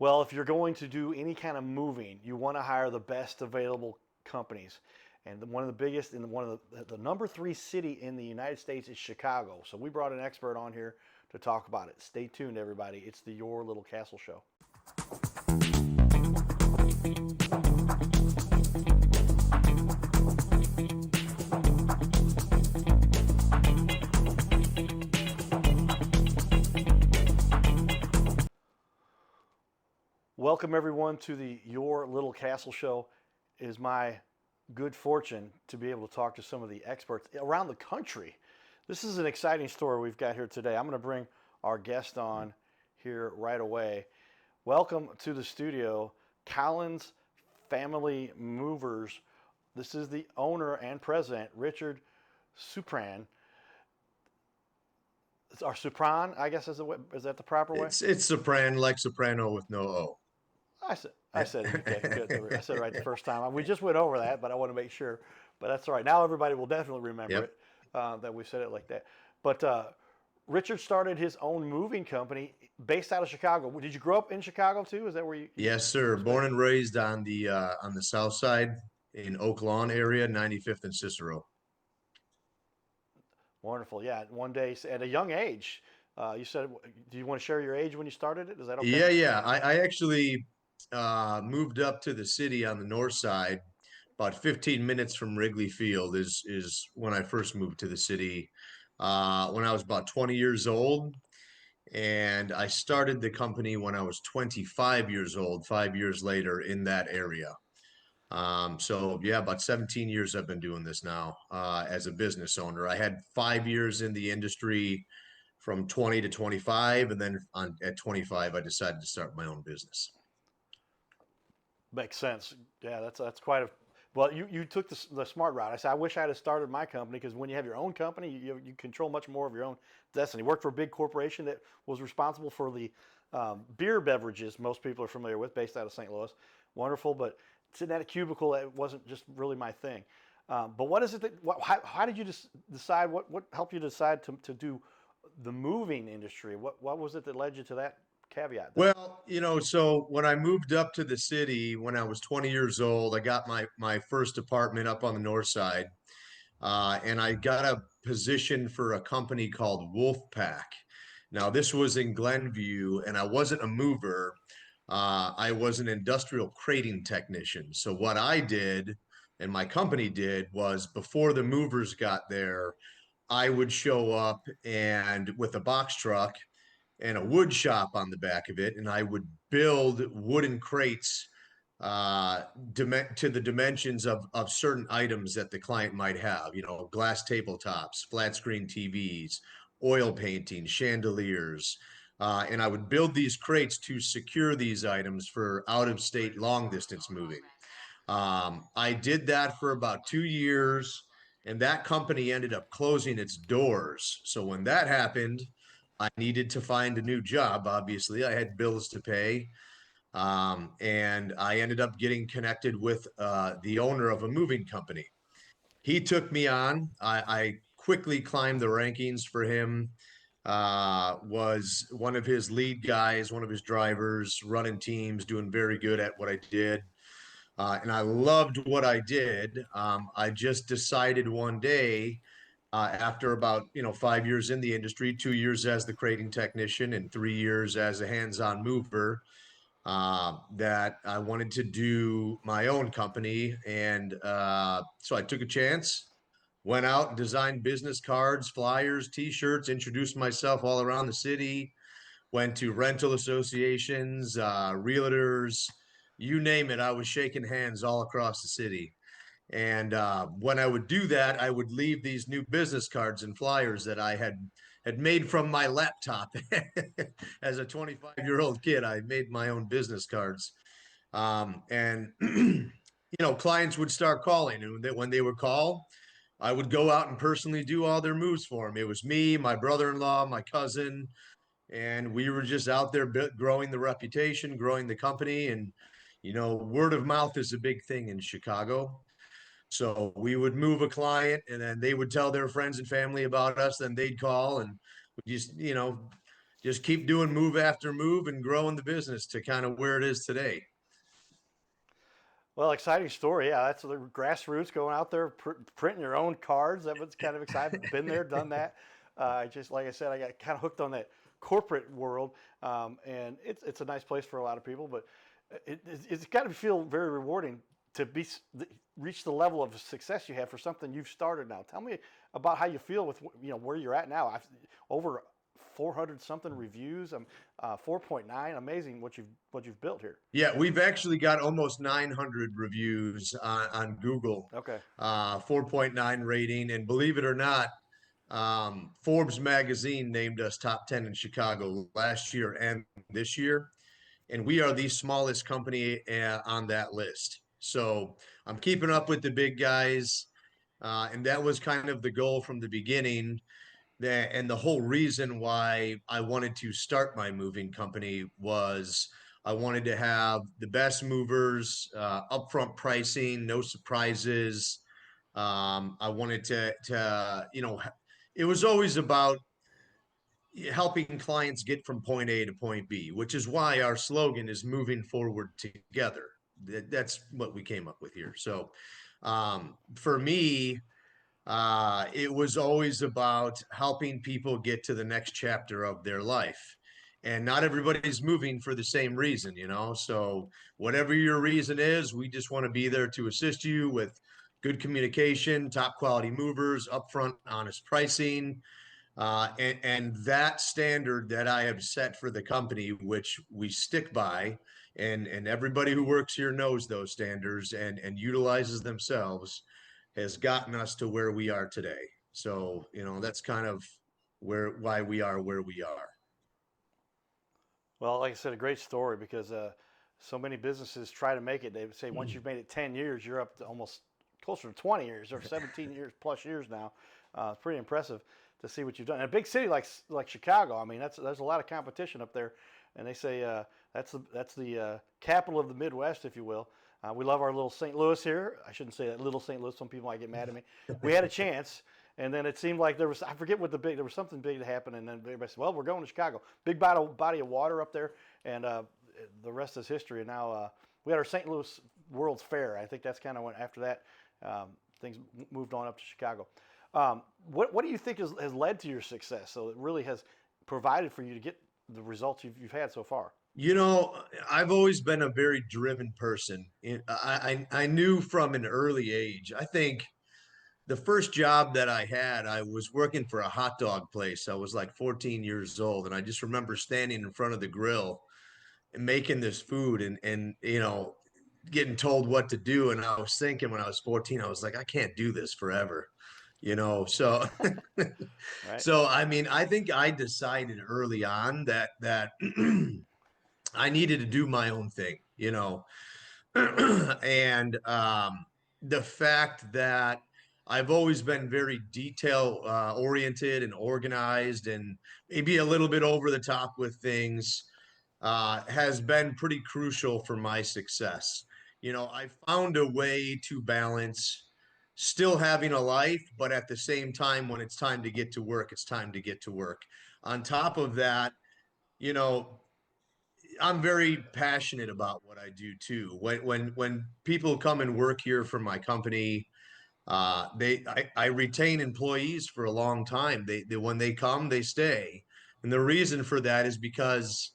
Well, if you're going to do any kind of moving, you want to hire the best available companies. And one of the biggest and one of the number three city in the United States is Chicago. So we brought an expert on here to talk about it. Stay tuned, everybody. It's the Your Little Castle Show. Welcome, everyone, to the Your Little Castle Show. It is my good fortune to be able to talk to some of the experts around the country. This is an exciting story we've got here today. I'm going to bring our guest on here right away. Welcome to the studio, Collins Family Movers. This is the owner and president, Richard Supran. Or Supran, I guess is that the proper way? It's sopran like soprano with no O. I said it. Okay, good. I said it right the first time. We just went over that, but I want to make sure. But that's all right. Now everybody will definitely remember Yep. it that we said it like that. But Richard started his own moving company based out of Chicago. Did you grow up in Chicago too? Is that where you Yes, sir. spent? Born and raised on the south side in Oak Lawn area, 95th and Cicero. Wonderful. Yeah. One day at a young age, you said, do you want to share your age when you started it? Is that okay? Yeah. I actually moved up to the city on the north side, about 15 minutes from Wrigley Field is when I first moved to the city. When I was about 20 years old, and I started the company when I was 25 years old, 5 years later in that area. So yeah, about 17 years I've been doing this now as a business owner. I had 5 years in the industry from 20 to 25, and then at 25, I decided to start my own business. Makes sense. Yeah, that's quite a. Well, you took the smart route. I said I wish I had started my company because when you have your own company, you control much more of your own destiny. Worked for a big corporation that was responsible for the beer beverages most people are familiar with, based out of St. Louis. Wonderful, but sitting at a cubicle, it wasn't just really my thing. But what is it that? How did you decide? What helped you decide to do the moving industry? What was it that led you to that caveat there? Well, so when I moved up to the city when I was 20 years old, I got my first apartment up on the north side, and I got a position for a company called Wolfpack. Now, this was in Glenview, and I wasn't a mover. I was an industrial crating technician. So what I did and my company did was before the movers got there, I would show up and with a box truck and a wood shop on the back of it, and I would build wooden crates to the dimensions of certain items that the client might have, glass tabletops, flat screen TVs, oil painting, chandeliers. And I would build these crates to secure these items for out of state long distance moving. I did that for about 2 years, and that company ended up closing its doors. So when that happened, I needed to find a new job. Obviously, I had bills to pay. And I ended up getting connected with the owner of a moving company. He took me on. I quickly climbed the rankings for him. Was one of his lead guys, one of his drivers, running teams, doing very good at what I did. And I loved what I did. I just decided one day, after about 5 years in the industry, 2 years as the crating technician, and 3 years as a hands-on mover, that I wanted to do my own company. And so I took a chance, went out and designed business cards, flyers, T-shirts, introduced myself all around the city, went to rental associations, realtors, you name it. I was shaking hands all across the city. And when I would do that, I would leave these new business cards and flyers that I had made from my laptop. As a 25-year-old kid, I made my own business cards. And clients would start calling, and when they would call, I would go out and personally do all their moves for them. It was me, my brother-in-law, my cousin, and we were just out there growing the reputation, growing the company. And word of mouth is a big thing in Chicago. So we would move a client, and then they would tell their friends and family about us. Then they'd call, and we just, just keep doing move after move and growing the business to kind of where it is today. Well, exciting story. Yeah, that's the grassroots going out there printing your own cards. That was kind of exciting. Been there, done that. Just like I said, I got kind of hooked on that corporate world, and it's a nice place for a lot of people. But it's got to feel very rewarding to reach the level of success you have for something you've started now. Tell me about how you feel with where you're at now. Over 400 something reviews. 4.9. Amazing what you've built here. Yeah, we've actually got almost 900 reviews on Google, Okay. 4.9 rating. And believe it or not, Forbes magazine named us top 10 in Chicago last year and this year. And we are the smallest company on that list. So I'm keeping up with the big guys. And that was kind of the goal from the beginning. And the whole reason why I wanted to start my moving company was I wanted to have the best movers, upfront pricing, no surprises. I wanted it was always about helping clients get from point A to point B, which is why our slogan is moving forward together. That's what we came up with here. So for me, it was always about helping people get to the next chapter of their life. And not everybody's moving for the same reason, you know? So, whatever your reason is, we just want to be there to assist you with good communication, top quality movers, upfront, honest pricing. And that standard that I have set for the company, which we stick by, and everybody who works here knows those standards and utilizes themselves, has gotten us to where we are today. So, that's kind of why we are where we are. Well, like I said, a great story because so many businesses try to make it. They would say once you've made it 10 years, you're up to almost closer to 20 years or 17 years plus years now. It's pretty impressive to see what you've done. In a big city like Chicago, I mean, there's a lot of competition up there, and they say that's the capital of the Midwest, if you will. We love our little St. Louis here. I shouldn't say that little St. Louis. Some people might get mad at me. We had a chance, and then it seemed like there was, I forget what there was something big to happen, and then everybody said, well, we're going to Chicago. Big body of water up there, and the rest is history. And now we had our St. Louis World's Fair. I think that's kind of when, after that, things moved on up to Chicago. What do you think has led to your success? So it really has provided for you to get the results you've had so far. I've always been a very driven person. I knew from an early age. I think the first job that I had, I was working for a hot dog place. I was like 14 years old, and I just remember standing in front of the grill and making this food and getting told what to do. And I was thinking when I was 14, I was like, I can't do this forever. So Right. so I mean, I think I decided early on that I needed to do my own thing, and the fact that I've always been very detail oriented and organized and maybe a little bit over the top with things has been pretty crucial for my success. I found a way to balance still having a life, but at the same time, when it's time to get to work, it's time to get to work. On top of that, you know, I'm very passionate about what I do too. When people come and work here for my company, I retain employees for a long time. They when they come, they stay, and the reason for that is because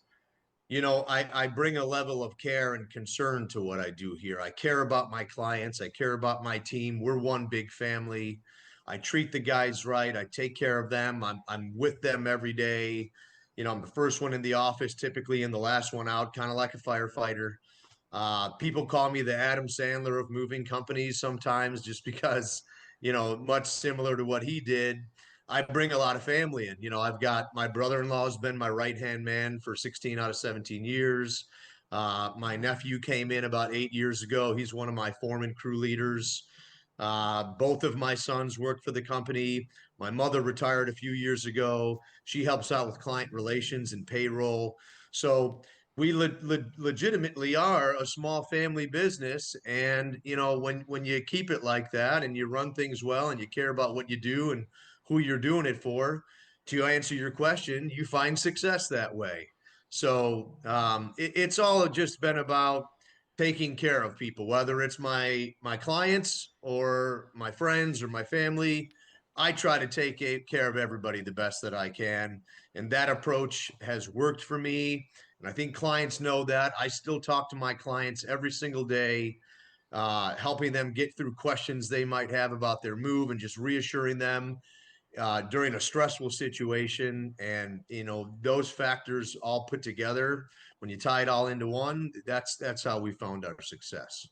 I bring a level of care and concern to what I do here. I care about my clients. I care about my team. We're one big family. I treat the guys right. I take care of them. I'm with them every day. I'm the first one in the office, typically, and the last one out, kind of like a firefighter. People call me the Adam Sandler of moving companies sometimes, just because, much similar to what he did. I bring a lot of family in. I've got my brother-in-law has been my right-hand man for 16 out of 17 years. My nephew came in about 8 years ago. He's one of my foreman crew leaders. Both of my sons work for the company. My mother retired a few years ago. She helps out with client relations and payroll. So we legitimately are a small family business. And, when you keep it like that and you run things well and you care about what you do and who you're doing it for, to answer your question, you find success that way. So it's all just been about taking care of people, whether it's my clients or my friends or my family. I try to take care of everybody the best that I can, and that approach has worked for me. And I think clients know that. I still talk to my clients every single day, helping them get through questions they might have about their move and just reassuring them during a stressful situation. And those factors all put together, when you tie it all into one, that's how we found our success.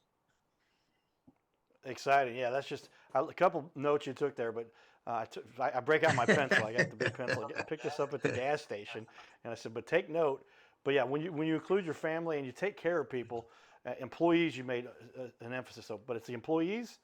Exciting. Yeah, that's just a couple notes you took there, but I break out my pencil. I got the big pencil. I picked this up at the gas station, and I said, but take note. But yeah, when you include your family and you take care of people, employees, you made an emphasis of, but it's the employees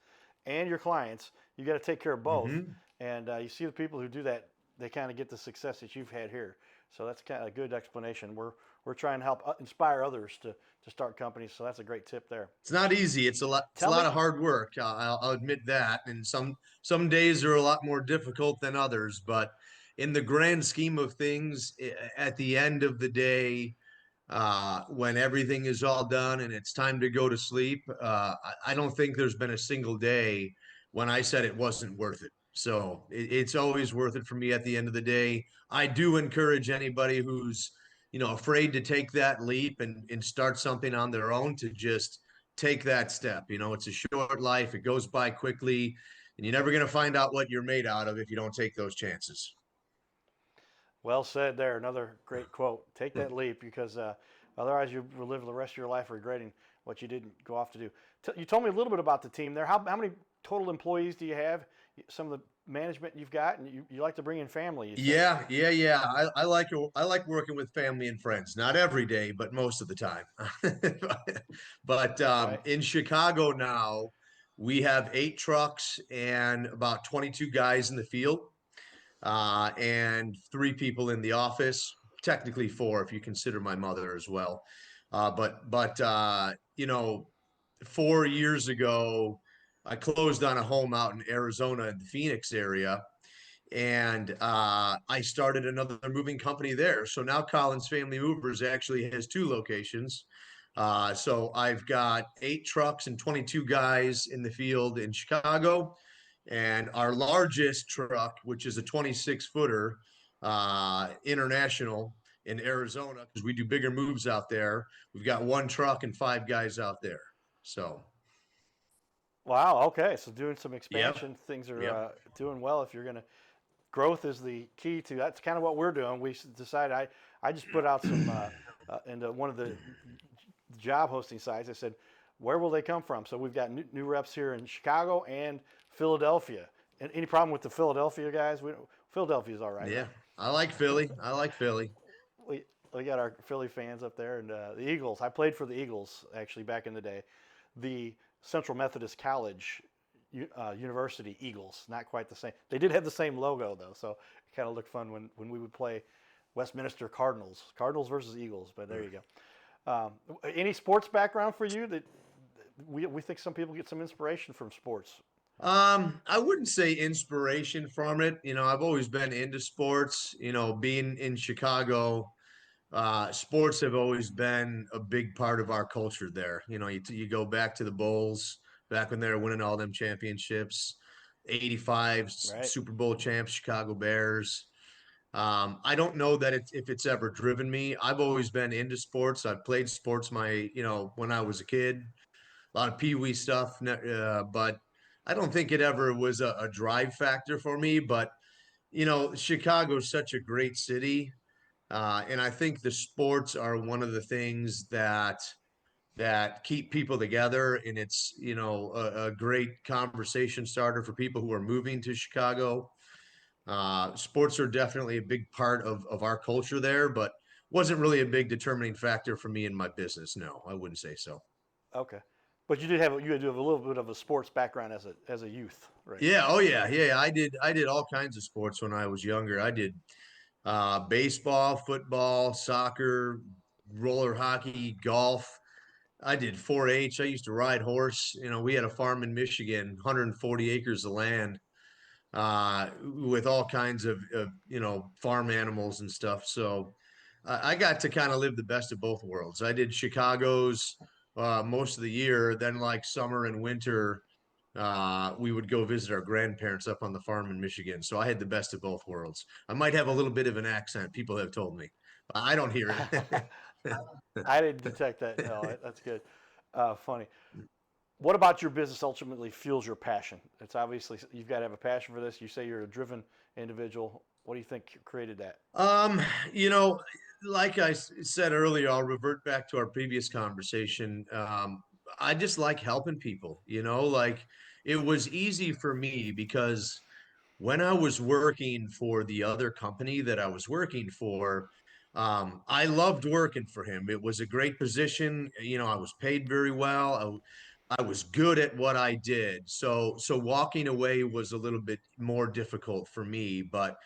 and your clients. You got to take care of both, Mm-hmm. and you see the people who do that, they kind of get the success that you've had here. So that's kind of a good explanation. We're trying to help inspire others to start companies. So that's a great tip there. It's not easy. It's a lot. It's a Tell lot me. of hard work. I'll admit that. And some days are a lot more difficult than others. But in the grand scheme of things, at the end of the day, when everything is all done and it's time to go to sleep, I don't think there's been a single day when I said it wasn't worth it. So it's always worth it for me at the end of the day. I do encourage anybody who's, afraid to take that leap and start something on their own to just take that step. It's a short life, it goes by quickly, and you're never going to find out what you're made out of if you don't take those chances. Well said there. Another great quote. Take that leap because otherwise you will live the rest of your life regretting what you didn't go off to do. You told me a little bit about the team there. How many total employees do you have? Some of the management you've got, and you like to bring in family, you said. Yeah. I like working with family and friends. Not every day, but most of the time. But Right. in Chicago now, we have 8 trucks and about 22 guys in the field, and 3 people in the office. Technically 4, if you consider my mother as well. But 4 years ago, I closed on a home out in Arizona in the Phoenix area, and I started another moving company there. So now Collins Family Movers actually has 2 locations. So I've got 8 trucks and 22 guys in the field in Chicago, and our largest truck, which is a 26-footer international in Arizona, because we do bigger moves out there. We've got 1 truck and 5 guys out there. So, Wow. Okay. So doing some yep, expansion, things are yep. doing well. If you're gonna growth is the key to that's kind of what we're doing. We decided I just put out some into one of the job hosting sites. I said, where will they come from? So we've got new reps here in Chicago and Philadelphia. And any problem with the Philadelphia guys? Philadelphia's all right, Yeah, right? I like Philly. I like Philly. We we got our Philly fans up there, and the Eagles. I played for the Eagles actually back in the day. The Central Methodist College University Eagles, not quite the same. They did have the same logo though, so it kind of looked fun when we would play Westminster Cardinals versus Eagles. But there you go. Any sports background for you that we think some people get some inspiration from sports? I wouldn't say inspiration from it. I've always been into sports. Being in Chicago, sports have always been a big part of our culture there. You go back to the Bulls, back when they were winning all them championships, 85 Right. Super Bowl champs, Chicago Bears. I don't know that if it's ever driven me. I've always been into sports. I've played sports when I was a kid, a lot of pee wee stuff, but I don't think it ever was a drive factor for me. But Chicago's such a great city, and I think the sports are one of the things that keep people together, and it's a great conversation starter for people who are moving to Chicago. Sports are definitely a big part of our culture there, but wasn't really a big determining factor for me in my business. No, I wouldn't say so. Okay. But you do have a little bit of a sports background as a youth, right? Yeah, oh yeah. I did all kinds of sports when I was younger. I did baseball, football, soccer, roller hockey, golf. I did 4-H. I used to ride horse. We had a farm in Michigan, 140 acres of land. with all kinds of farm animals and stuff. So I got to kind of live the best of both worlds. I did Chicago's most of the year. Then like summer and winter, we would go visit our grandparents up on the farm in Michigan. So I had the best of both worlds. I might have a little bit of an accent. People have told me. I don't hear it. I didn't detect that. No, that's good. Funny. What about your business ultimately fuels your passion? It's obviously you've got to have a passion for this. You say you're a driven individual. What do you think created that? Um, you know, like I said earlier, I'll revert back to our previous conversation. I just like helping people, like it was easy for me because when I was working for the other company that I was working for, I loved working for him. It was a great position. I was paid very well. I was good at what I did. So walking away was a little bit more difficult for me, but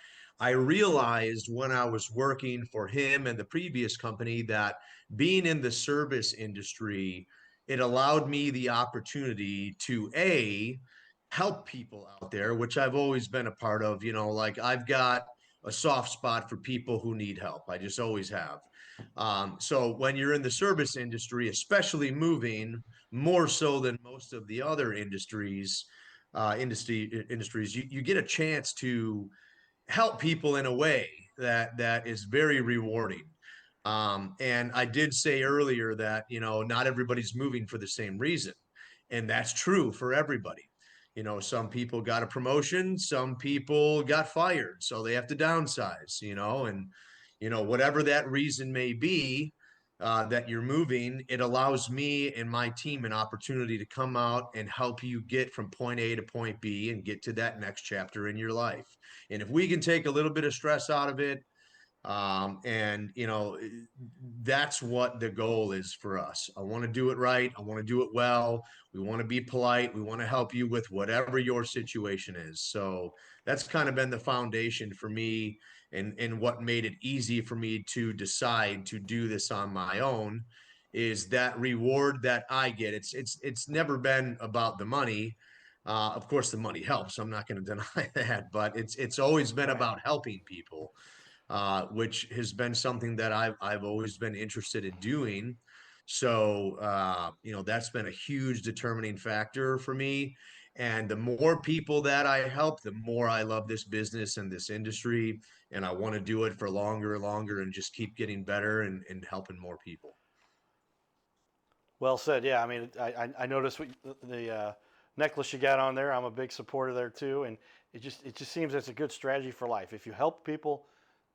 I realized when I was working for him and the previous company that being in the service industry, it allowed me the opportunity to help people out there, which I've always been a part of. Like I've got a soft spot for people who need help. I just always have. So when you're in the service industry, especially moving, more so than most of the other industries, you get a chance to help people in a way that is very rewarding. And I did say earlier that not everybody's moving for the same reason, and that's true for everybody. Some people got a promotion, some people got fired, so they have to downsize. And whatever that reason may be, that you're moving, it allows me and my team an opportunity to come out and help you get from point A to point B and get to that next chapter in your life. And if we can take a little bit of stress out of it, and that's what the goal is for us. I want to do it right. I want to do it well. We want to be polite. We want to help you with whatever your situation is. So that's kind of been the foundation for me, and what made it easy for me to decide to do this on my own is that reward that I get. It's never been about the money. Of course, the money helps. I'm not going to deny that, but it's always been Right. about helping people, which has been something that I've always been interested in doing. So that's been a huge determining factor for me. And the more people that I help, the more I love this business and this industry, and I want to do it for longer and longer, and just keep getting better and helping more people. Well said. Yeah, I mean, I noticed the necklace you got on there. I'm a big supporter there too, and it just seems it's a good strategy for life. If you help people,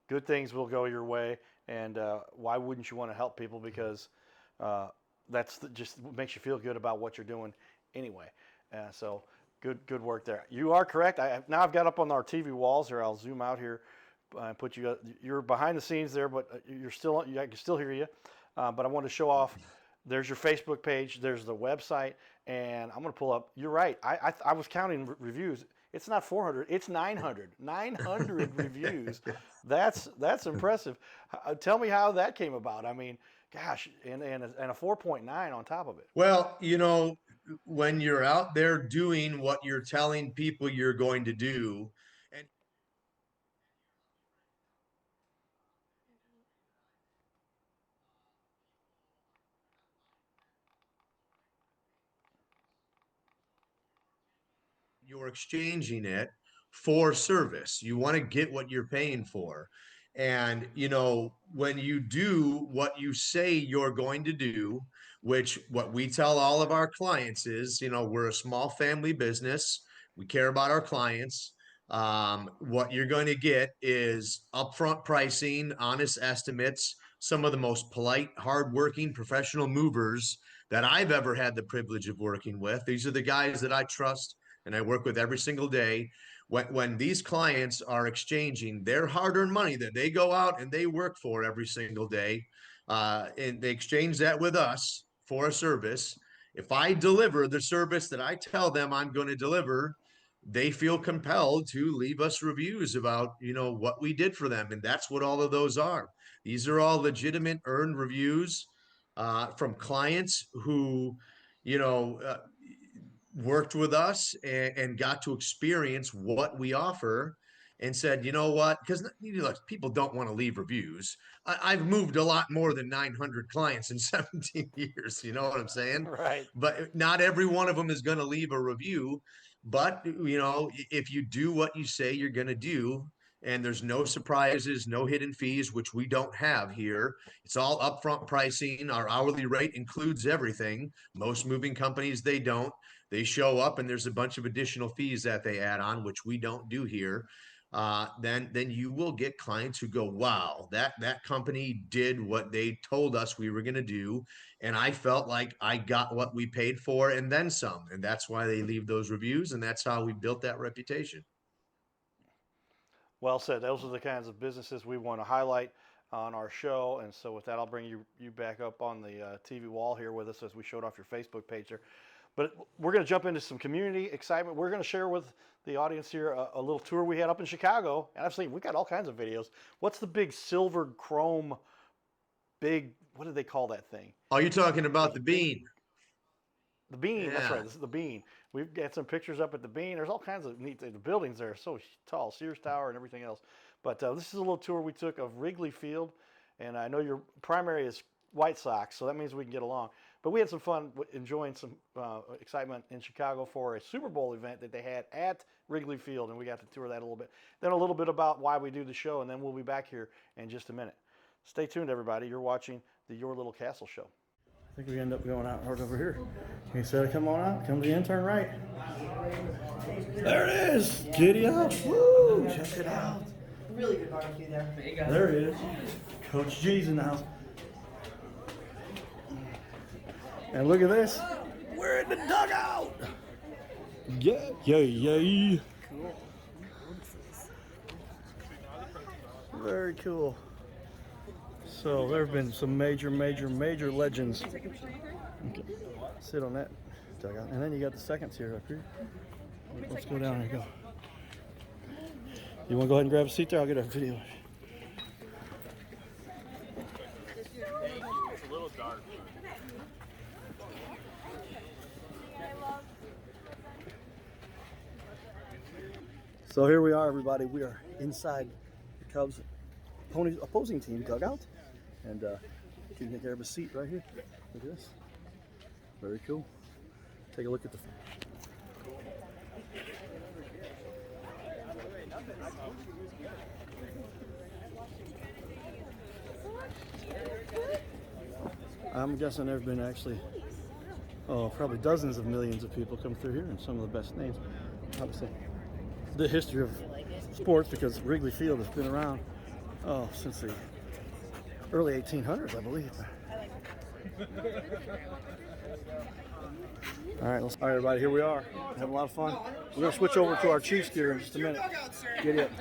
good things will go your way. And why wouldn't you want to help people? Because uh, just makes you feel good about what you're doing anyway. So good work there. You are correct. Now I've got up on our TV walls here. I'll zoom out here and put you. You're behind the scenes there, but you're still. I can still hear you. But I want to show off. There's your Facebook page. There's the website, and I'm going to pull up. You're right. I was counting reviews. It's not 400. It's 900. 900 reviews. That's impressive. Tell me how that came about. I mean, gosh, and a 4.9 on top of it. Well, when you're out there doing what you're telling people you're going to do, and you're exchanging it for service. You want to get what you're paying for. And, when you do what you say you're going to do, which what we tell all of our clients is, we're a small family business. We care about our clients. What you're going to get is upfront pricing, honest estimates, some of the most polite, hardworking professional movers that I've ever had the privilege of working with. These are the guys that I trust and I work with every single day. When these clients are exchanging their hard-earned money that they go out and they work for every single day, and they exchange that with us for a service. If I deliver the service that I tell them I'm going to deliver, they feel compelled to leave us reviews about what we did for them, and that's what all of those are. These are all legitimate earned reviews from clients who you know uh, worked with us and got to experience what we offer and said, you know what? Because look, people don't want to leave reviews. I've moved a lot more than 900 clients in 17 years. You know what I'm saying? Right. But not every one of them is going to leave a review. But, if you do what you say you're going to do, and there's no surprises, no hidden fees, which we don't have here. It's all upfront pricing. Our hourly rate includes everything. Most moving companies, they don't. They show up and there's a bunch of additional fees that they add on, which we don't do here. Then you will get clients who go, wow, that company did what they told us we were going to do, and I felt like I got what we paid for and then some, and that's why they leave those reviews, and that's how we built that reputation. Well said. Those are the kinds of businesses we want to highlight on our show. And so with that, I'll bring you back up on the TV wall here with us as we showed off your Facebook page there. But we're going to jump into some community excitement. We're going to share with the audience here a little tour we had up in Chicago. And I've seen, we got all kinds of videos. What's the big silver chrome, what do they call that thing? Oh, you're talking about the bean. The Bean, that's Yeah. right. This is the Bean. We've got some pictures up at the Bean. There's all kinds of neat things. The buildings there are so tall, Sears Tower and everything else. But this is a little tour we took of Wrigley Field, and I know your primary is White Sox, so that means we can get along. But we had some fun enjoying some excitement in Chicago for a Super Bowl event that they had at Wrigley Field, and we got to tour that a little bit. Then a little bit about why we do the show, and then we'll be back here in just a minute. Stay tuned, everybody. You're watching the Your Little Castle Show. I think we end up going out right over here. He said, come on out. Come to the end, turn right. There it is. Giddy up. Woo! Check it out. Really good barbecue there. There it is. Coach G's in the house. And look at this. We're in the dugout. Yeah, yeah, yeah. Cool. Very cool. So there have been some major legends. Okay. Sit on that dugout. And then you got the seconds here up here. Let's go down and go. You want to go ahead and grab a seat there? I'll get a video. It's a little dark. So here we are, everybody. We are inside the Cubs opposing team dugout. And you can grab a seat right here. Look at this. Very cool. Take a look at the. I'm guessing there have been actually, probably dozens of millions of people come through here, and some of the best names. Obviously, the history of sports, because Wrigley Field has been around since the early 1800s, I believe. All right, everybody, here we are. Having a lot of fun. We're going to switch over to our Chiefs gear in just a minute. Get it.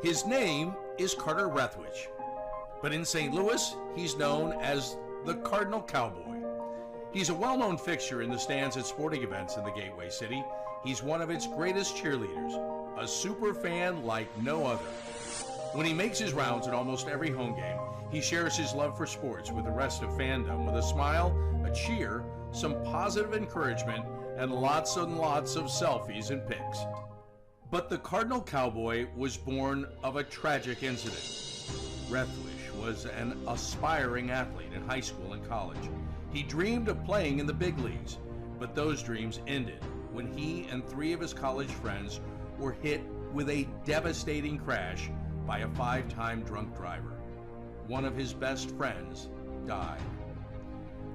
His name is Carter Rathwich, but in St. Louis, he's known as the Cardinal Cowboy. He's a well-known fixture in the stands at sporting events in the Gateway City. He's one of its greatest cheerleaders, a super fan like no other. When he makes his rounds at almost every home game, he shares his love for sports with the rest of fandom with a smile, a cheer, some positive encouragement, and lots of selfies and pics. But the Cardinal Cowboy was born of a tragic incident. Rathwish was an aspiring athlete in high school and college. He dreamed of playing in the big leagues, but those dreams ended when he and 3 of his college friends were hit with a devastating crash by a 5-time drunk driver. One of his best friends died.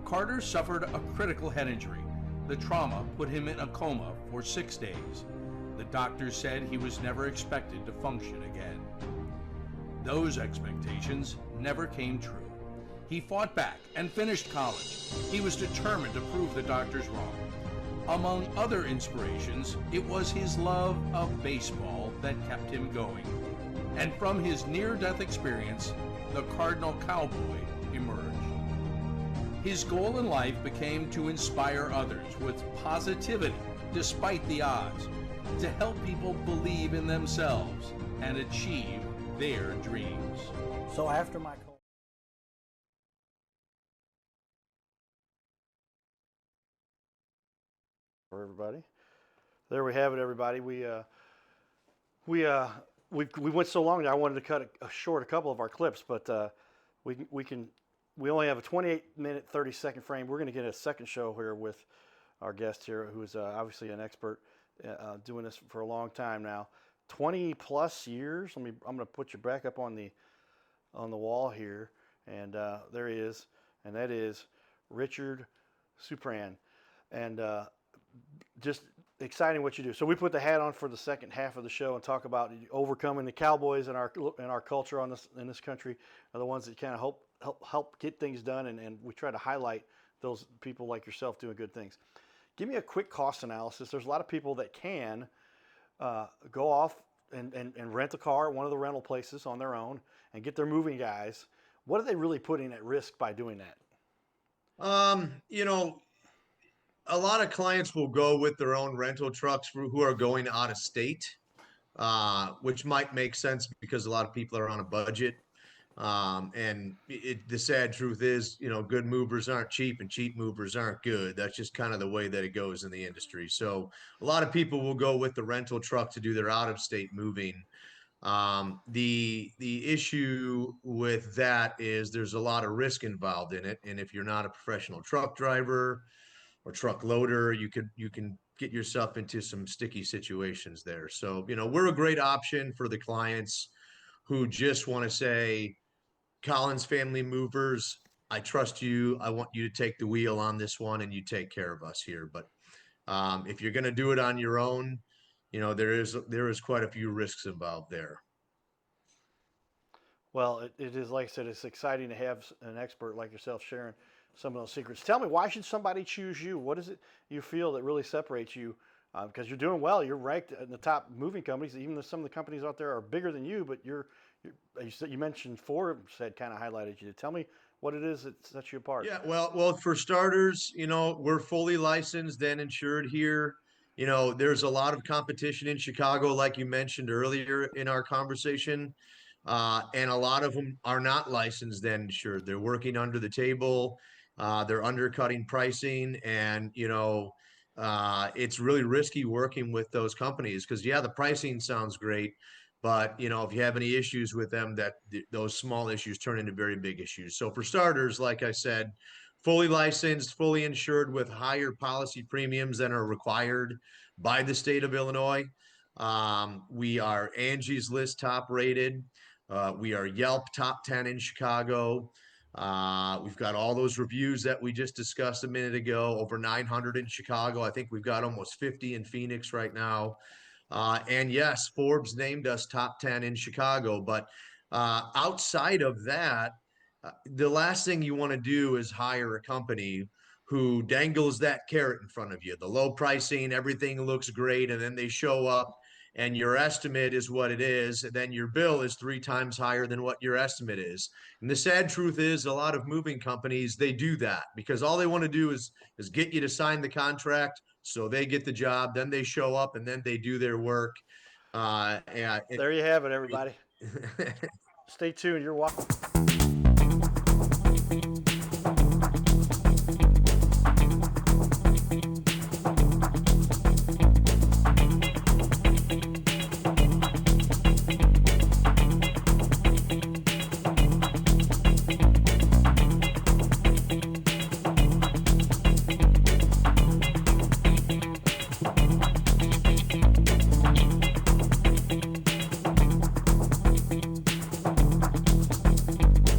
Carter suffered a critical head injury. The trauma put him in a coma for 6 days. The doctors said he was never expected to function again. Those expectations never came true. He fought back and finished college. He was determined to prove the doctors wrong. Among other inspirations, it was his love of baseball that kept him going. And from his near-death experience, the Cardinal Cowboy emerged. His goal in life became to inspire others with positivity despite the odds, to help people believe in themselves and achieve their dreams. So after my for everybody. There we have it, everybody. We went so long that I wanted to cut short a couple of our clips, but we only have a 28-minute, 30-second frame. We're going to get a second show here with our guest here, who is obviously an expert doing this for a long time now, 20 plus years. I'm going to put you back up on the wall here, and there he is, and that is Richard Supran, and just exciting what you do. So we put the hat on for the second half of the show and talk about overcoming the cowboys in our culture in this country are the ones that kind of help get things done, and we try to highlight those people like yourself doing good things. Give me a quick cost analysis. There's a lot of people that can go off and rent a car at one of the rental places on their own and get their moving guys. What are they really putting at risk by doing that? A lot of clients will go with their own rental trucks who are going out of state, which might make sense because a lot of people are on a budget. The sad truth is, good movers aren't cheap and cheap movers aren't good. That's just kind of the way that it goes in the industry. So a lot of people will go with the rental truck to do their out of state moving. The issue with that is there's a lot of risk involved in it. And if you're not a professional truck driver or truck loader, you can get yourself into some sticky situations there. So, we're a great option for the clients who just want to say, Collins Family Movers, I trust you. I want you to take the wheel on this one and you take care of us here. But if you're going to do it on your own, there is quite a few risks involved there. Well, it is, like I said, it's exciting to have an expert like yourself sharing some of those secrets. Tell me, why should somebody choose you? What is it you feel that really separates you? Because you're doing well. You're ranked in the top moving companies, even though some of the companies out there are bigger than you, but you mentioned Forbes had kind of highlighted you. Tell me what it is that sets you apart. Yeah, well, for starters, we're fully licensed and insured here. There's a lot of competition in Chicago, like you mentioned earlier in our conversation. And a lot of them are not licensed and insured. They're working under the table. They're undercutting pricing, and it's really risky working with those companies because the pricing sounds great, but if you have any issues with them, those small issues turn into very big issues. So for starters, like I said, fully licensed, fully insured with higher policy premiums than are required by the state of Illinois. We are Angie's List top rated. We are Yelp top 10 in Chicago. We've got all those reviews that we just discussed a minute ago, over 900 in Chicago. I think we've got almost 50 in Phoenix right now. And yes, Forbes named us top 10 in Chicago. But outside of that, the last thing you want to do is hire a company who dangles that carrot in front of you. The low pricing, everything looks great, and then they show up and your estimate is what it is, and then your bill is 3 times higher than what your estimate is. And the sad truth is a lot of moving companies, they do that because all they want to do is get you to sign the contract so they get the job, then they show up and then they do their work. There you have it, everybody. Stay tuned. You're watching.